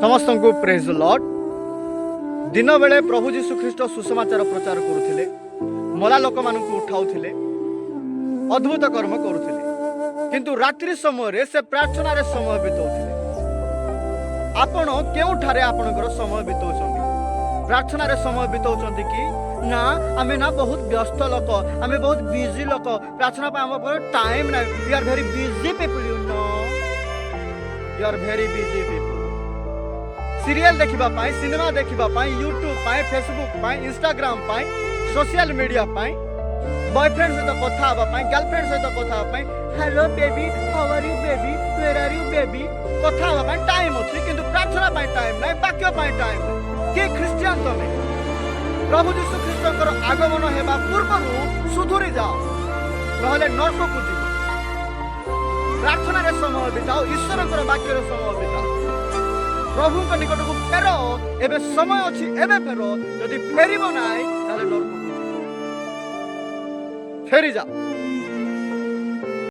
समस्त को praise Lord. दिन बेले प्रभु जीशु ख्रीष्ट सुसमाचार प्रचार करुथिले, मला लोक मानक उठाउथिले, अद्भुत कर्म करुथिले, किंतु रात्रि समय से प्रार्थना समय बिताउथिले। आपण केउठारे आपणकर समय बिताउछन्ती? प्रार्थना समय बिताउछन्ती कि ना? आमे ना बहुत व्यस्त लोक, आमे बहुत बिजी लोक, प्रार्थना पे हम पर टाइम ना। We are very busy people, you know, you are very busy people. Serial देखिबा पाई, सिनेमा देखिबा पाई, यूट्यूब पाई, फेसबुक पाई, इंस्टाग्राम पाई, सोशल मीडिया पाई, बॉयफ्रेंड सहित कथा हबा पाई, गर्लफ्रेंड सहित कथा हबा पाई, hello baby, how are you baby, where are you baby, कथा हबा पाई टाइम अछि, किंतु प्रार्थना पाई टाइम नै, वाक्य पाई टाइम नै। के क्रिश्चियन तमे प्रभु यीशु ख्रीष्टकर आगमन हेबा पूर्वरु सुधुरी जाओ, नहले नरक को जीव। प्रार्थना रे समय बिताओ, ईश्वरकर वाक्य रे समय बिताओ, प्रभु के निकट को फेर। एबे समय अछि, एबे फेर। यदि फेरिबो नाइ ताले नरक को फेरी जा।